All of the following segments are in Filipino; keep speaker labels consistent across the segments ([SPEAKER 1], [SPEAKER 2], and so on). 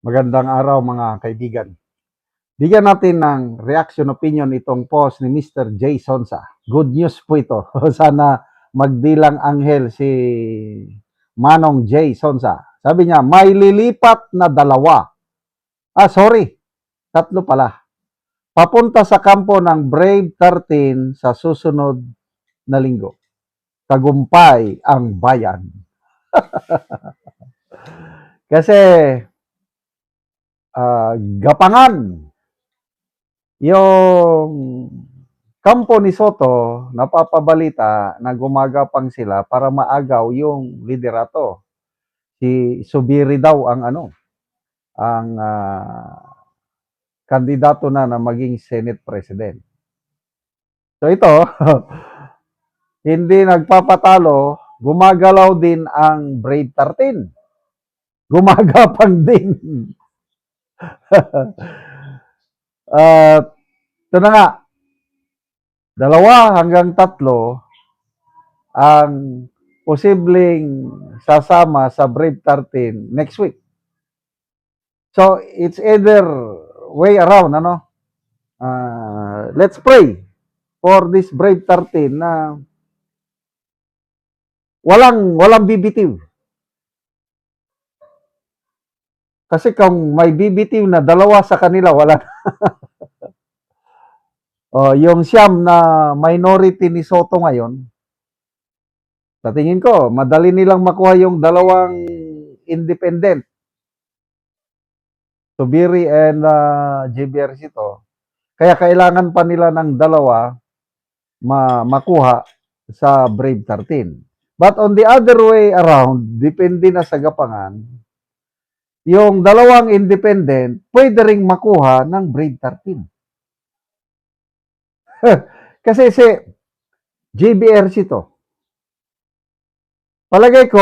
[SPEAKER 1] Magandang araw mga kaibigan. Bigyan natin ng reaction opinion itong post ni Mr. Jay Sonsa. Good news po ito. Sana magdilang anghel si Manong Jay Sonsa. Sabi niya, may lilipat na dalawa. Tatlo pala. Papunta sa kampo ng Brave 13 sa susunod na linggo. Tagumpay ang bayan. Kasi gapangan yung kampo ni Soto, napapabalita na gumagapang sila para maagaw yung liderato. Si Subiri daw ang kandidato na maging Senate President. So ito, hindi nagpapatalo, gumagalaw din ang Brave 13. Gumagapang din. Ito na nga, 2 hanggang 3 ang posibleng sasama sa Brave 13 next week. So, it's either way around, let's pray for this Brave 13 na walang bibitiw. Kasi kung may bibitiw na 2 sa kanila, wala. Yung siyam na minority ni Soto ngayon, sa tingin ko, madali nilang makuha yung 2 independent. Subiri and JBR Sito. Kaya kailangan pa nila ng 2 makuha sa Brave 13. But on the other way around, depende na sa gapangan, yung 2 independent, pwede ring makuha ng Brave 13. Kasi si JBR Sito, palagay ko,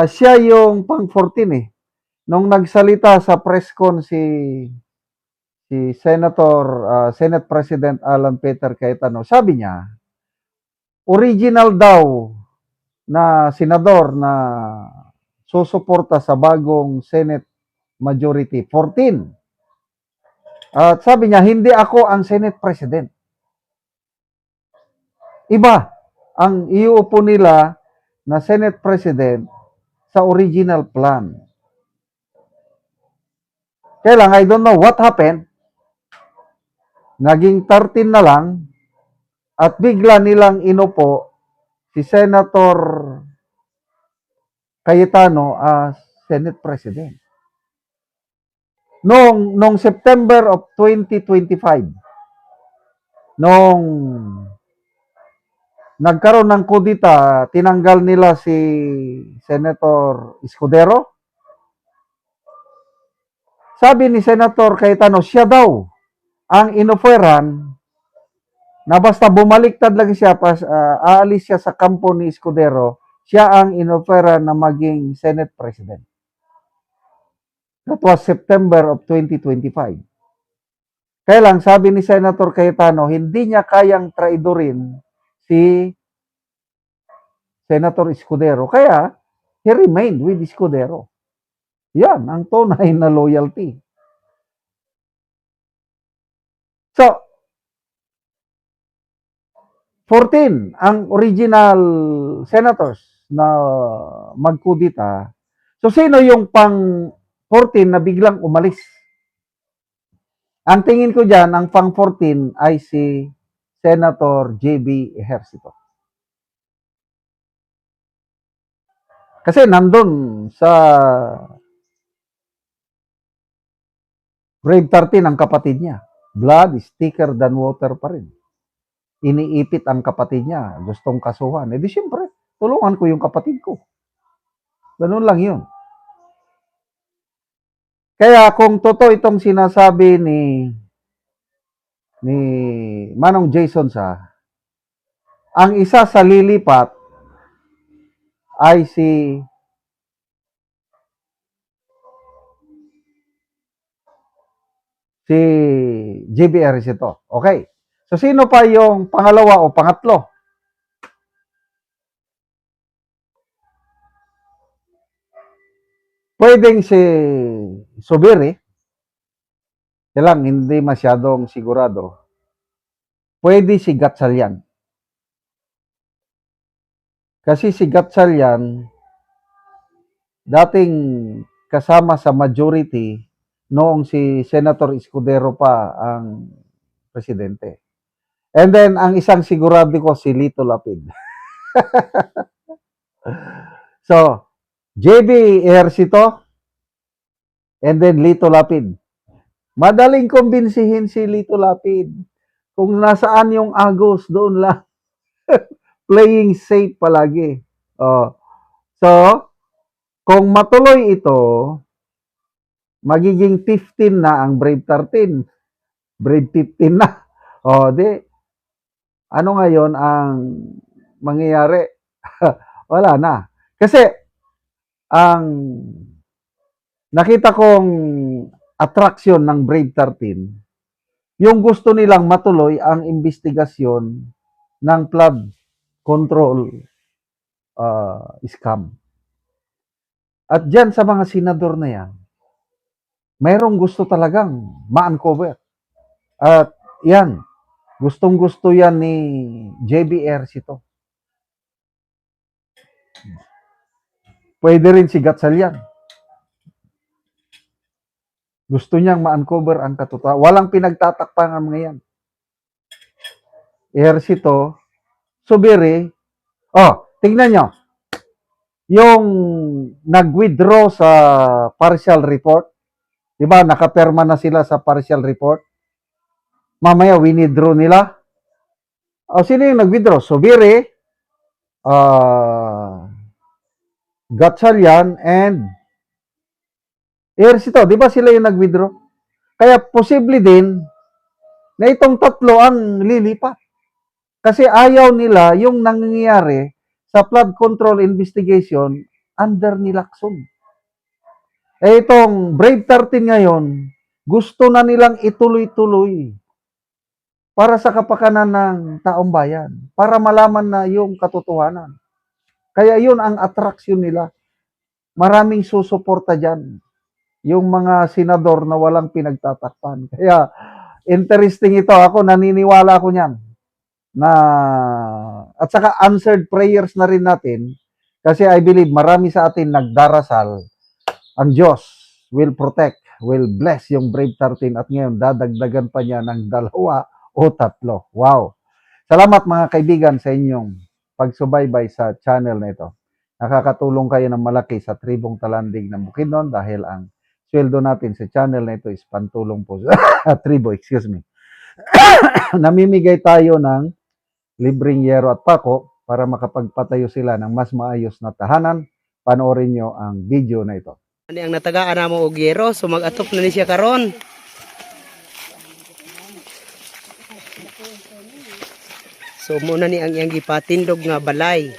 [SPEAKER 1] siya yung pang 14 Nung nagsalita sa press con si Senate President Alan Peter Cayetano, sabi niya, original daw na senador na susuporta sa bagong Senate majority, 14. At sabi niya, hindi ako ang Senate President. Iba ang iuupo nila na Senate President sa original plan. Kaya lang, I don't know what happened. Naging 13 na lang at bigla nilang inupo si Senator Cayetano as Senate President. Noong September of 2025, nung nagkaroon ng kudita, tinanggal nila si Senator Escudero. Sabi ni Senator Cayetano, siya daw ang inoferan na basta bumaliktad lang siya, aalis siya sa kampo ni Escudero, siya ang inoferan na maging Senate President. That was September of 2025. Kaya lang, sabi ni Senator Cayetano, hindi niya kayang traidorin si Senator Escudero. Kaya, he remained with Escudero. Yan ang tunay na loyalty. So, 14 ang original senators na magkudita. So, sino yung pang 14 na biglang umalis? Ang tingin ko dyan, ang pang 14 ay si Senator J.B. Ejercito. Kasi nandun sa Brave 13 ang kapatid niya. Blood is thicker than water pa rin. Iniipit ang kapatid niya. Gustong kasuhan. Di siyempre, tulungan ko yung kapatid ko. Ganun lang yun. Kaya kung totoo itong sinasabi ni Manong Jason ang isa sa lilipat ay si JBR Sito. Okay. So, sino pa yung pangalawa o pangatlo? Pwedeng si Subiri, lang hindi masyadong sigurado. Pwede si Gatchalian. Kasi si Gatchalian, dating kasama sa majority noong si Senator Escudero pa ang presidente. And then, ang isang sigurado ko, si Lito Lapid. So, JB Ejercito, and then Lito Lapid. Madaling kumbinsihin si Lito Lapid. Kung nasaan yung Agos, doon lang. Playing safe palagi. Oh. So, kung matuloy ito, magiging 15 na ang Brave 13. Brave 15 na. O, ano ngayon ang mangyayari? Wala na. Kasi, ang nakita kong attraction ng Brave 13, yung gusto nilang matuloy ang investigasyon ng flood control scam. At dyan sa mga senador na yan, mayroong gusto talagang ma-uncover. At yan, gustong-gusto yan ni JBR Sito. Pwede rin si Gatchalian. Gusto niyang ma-uncover ang katotohanan. Walang pinagtatakpan ng mga yan. Ejercito, Subiri, tingnan nyo, yung nag-withdraw sa partial report, di ba, nakaperma na sila sa partial report, mamaya winidraw nila. Sino yung nag-withdraw? Subiri, Gatchalian, and Ejercito, di ba sila yung nag-withdraw? Kaya posible din na itong tatlo ang lilipat. Kasi ayaw nila yung nangyayari sa flood control investigation under ni Lacson. Itong Brave 13 ngayon, gusto na nilang ituloy-tuloy para sa kapakanan ng taong bayan, para malaman na yung katotohanan. Kaya yun ang attraction nila. Maraming susuporta dyan. Yung mga senador na walang pinagtatakpan. Kaya interesting ito. Ako naniniwala ako niyan. At saka answered prayers na rin natin. Kasi I believe marami sa atin nagdarasal. Ang Diyos will protect, will bless yung Brave 13 at ngayon dadagdagan pa niya ng 2 o 3. Wow! Salamat mga kaibigan sa inyong pagsubaybay sa channel na ito. Nakakatulong kayo ng malaki sa Tribong Talandig ng Bukidnon dahil ang sweldo natin sa channel na ito is pantulong po sa tribo, Namimigay tayo ng libreng yero at pako para makapagpatayo sila ng mas maayos na tahanan. Panoorin nyo ang video na ito.
[SPEAKER 2] Ani ang natagaan na mo og yero, so mag-atop na ni siya karon. So muna ni ang iyang gipatindog nga balay.